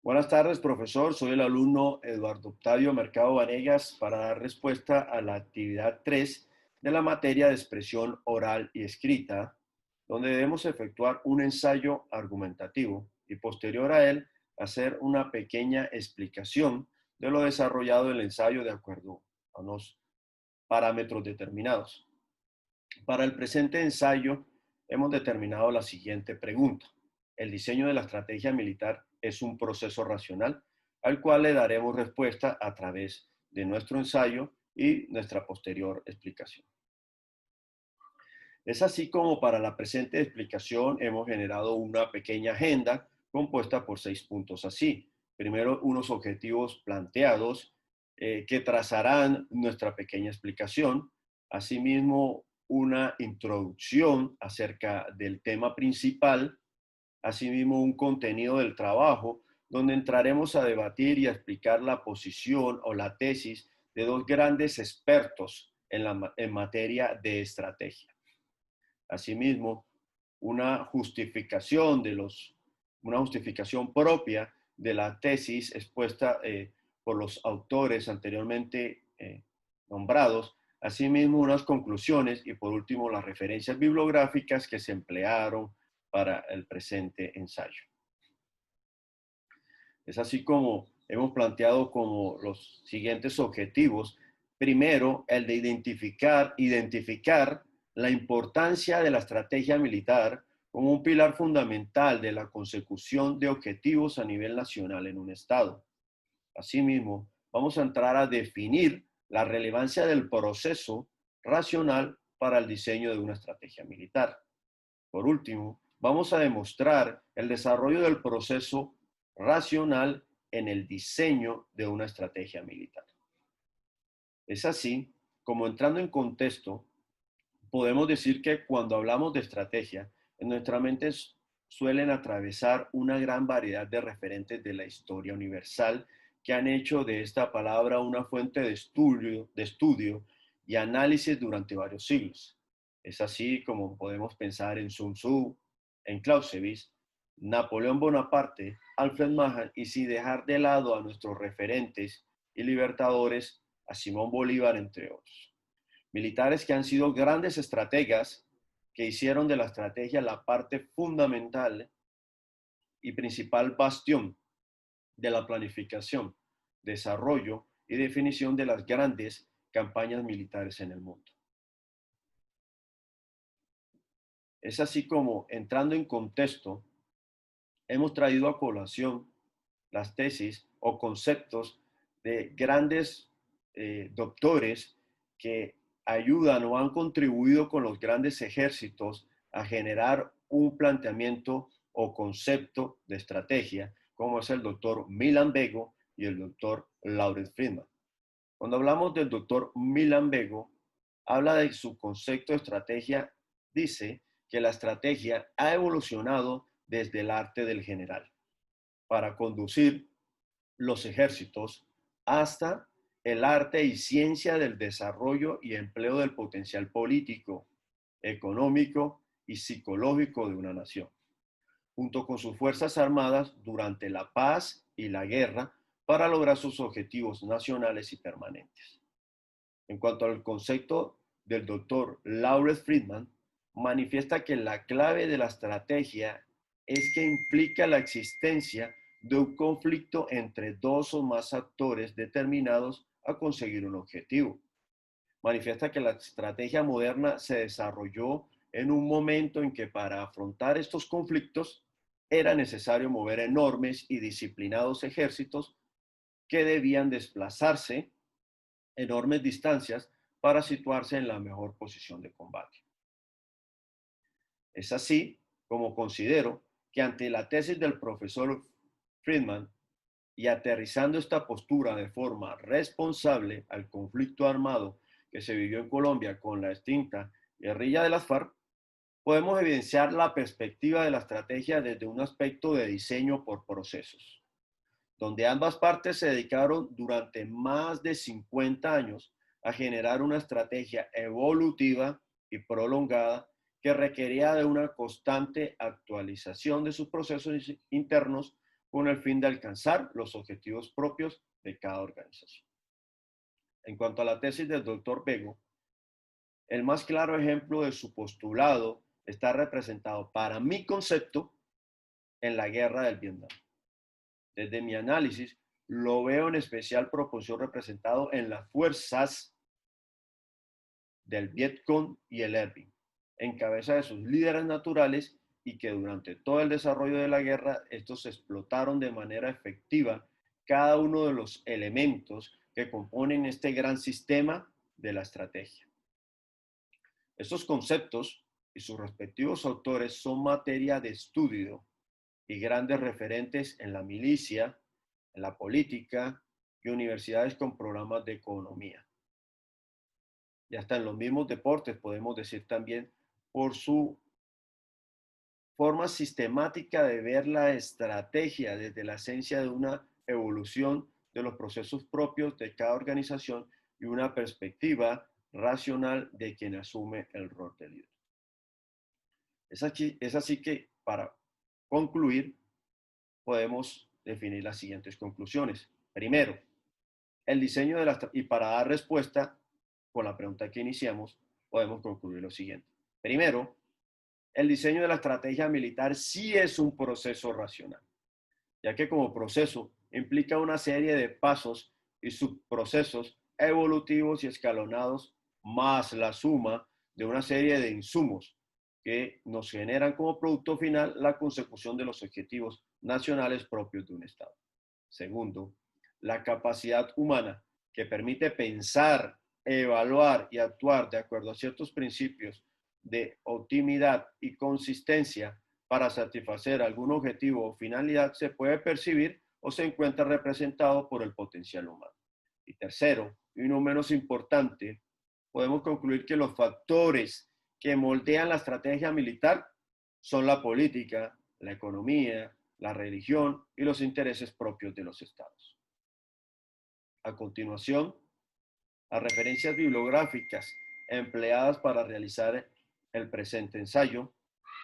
Buenas tardes, profesor. Soy el alumno Eduardo Octavio Mercado Vanegas para dar respuesta a la actividad 3 de la materia de expresión oral y escrita, donde debemos efectuar un ensayo argumentativo y posterior a él hacer una pequeña explicación de lo desarrollado en el ensayo de acuerdo a unos parámetros determinados. Para el presente ensayo hemos determinado la siguiente pregunta. El diseño de la estrategia militar es un proceso racional al cual le daremos respuesta a través de nuestro ensayo y nuestra posterior explicación. Es así como para la presente explicación hemos generado una pequeña agenda compuesta por 6 puntos así. Primero, unos objetivos planteados que trazarán nuestra pequeña explicación. Asimismo, una introducción acerca del tema principal. Asimismo, un contenido del trabajo donde entraremos a debatir y a explicar la posición o la tesis de dos grandes expertos en materia de estrategia. Asimismo, una justificación una justificación propia de la tesis expuesta por los autores anteriormente nombrados, asimismo unas conclusiones y por último las referencias bibliográficas que se emplearon para el presente ensayo. Es así como hemos planteado como los siguientes objetivos. Primero, el de identificar la importancia de la estrategia militar como un pilar fundamental de la consecución de objetivos a nivel nacional en un Estado. Asimismo, vamos a entrar a definir la relevancia del proceso racional para el diseño de una estrategia militar. Por último, vamos a demostrar el desarrollo del proceso racional en el diseño de una estrategia militar. Es así como, entrando en contexto, podemos decir que cuando hablamos de estrategia, en nuestra mente suelen atravesar una gran variedad de referentes de la historia universal que han hecho de esta palabra una fuente de estudio y análisis durante varios siglos. Es así como podemos pensar en Sun Tzu, en Clausewitz, Napoleón Bonaparte, Alfred Mahan, y sin dejar de lado a nuestros referentes y libertadores, a Simón Bolívar, entre otros. Militares que han sido grandes estrategas, que hicieron de la estrategia la parte fundamental y principal bastión de la planificación, desarrollo y definición de las grandes campañas militares en el mundo. Es así como, entrando en contexto, hemos traído a colación las tesis o conceptos de grandes doctores que ayudan o han contribuido con los grandes ejércitos a generar un planteamiento o concepto de estrategia, como es el doctor Milan Bego y el doctor Lawrence Friedman. Cuando hablamos del doctor Milan Bego, habla de su concepto de estrategia, dice que la estrategia ha evolucionado desde el arte del general para conducir los ejércitos hasta el arte y ciencia del desarrollo y empleo del potencial político, económico y psicológico de una nación, junto con sus fuerzas armadas durante la paz y la guerra para lograr sus objetivos nacionales y permanentes. En cuanto al concepto del doctor Lawrence Friedman, manifiesta que la clave de la estrategia es que implica la existencia de un conflicto entre dos o más actores determinados a conseguir un objetivo. Manifiesta que la estrategia moderna se desarrolló en un momento en que para afrontar estos conflictos era necesario mover enormes y disciplinados ejércitos que debían desplazarse enormes distancias para situarse en la mejor posición de combate. Es así como considero que, ante la tesis del profesor Friedman y aterrizando esta postura de forma responsable al conflicto armado que se vivió en Colombia con la extinta guerrilla de las FARC, podemos evidenciar la perspectiva de la estrategia desde un aspecto de diseño por procesos, donde ambas partes se dedicaron durante más de 50 años a generar una estrategia evolutiva y prolongada que requería de una constante actualización de sus procesos internos con el fin de alcanzar los objetivos propios de cada organización. En cuanto a la tesis del doctor Bego, el más claro ejemplo de su postulado está representado para mi concepto en la guerra del Vietnam. Desde mi análisis, lo veo en especial proporción representado en las fuerzas del Vietcong y el Erving, en cabeza de sus líderes naturales, y que durante todo el desarrollo de la guerra estos explotaron de manera efectiva cada uno de los elementos que componen este gran sistema de la estrategia. Estos conceptos y sus respectivos autores son materia de estudio y grandes referentes en la milicia, en la política y universidades con programas de economía. Y hasta en los mismos deportes podemos decir también por su forma sistemática de ver la estrategia desde la esencia de una evolución de los procesos propios de cada organización y una perspectiva racional de quien asume el rol de líder. Es así que, para concluir, podemos definir las siguientes conclusiones. Primero, el diseño de la, y para dar respuesta con la pregunta que iniciamos, podemos concluir lo siguiente. Primero, el diseño de la estrategia militar sí es un proceso racional, ya que como proceso implica una serie de pasos y subprocesos evolutivos y escalonados, más la suma de una serie de insumos que nos generan como producto final la consecución de los objetivos nacionales propios de un Estado. Segundo, la capacidad humana que permite pensar, evaluar y actuar de acuerdo a ciertos principios de optimidad y consistencia para satisfacer algún objetivo o finalidad se puede percibir o se encuentra representado por el potencial humano. Y tercero, y no menos importante, podemos concluir que los factores que moldean la estrategia militar son la política, la economía, la religión y los intereses propios de los estados. A continuación, las referencias bibliográficas empleadas para realizar el presente ensayo